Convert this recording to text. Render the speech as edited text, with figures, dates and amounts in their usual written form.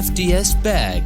FTS Bag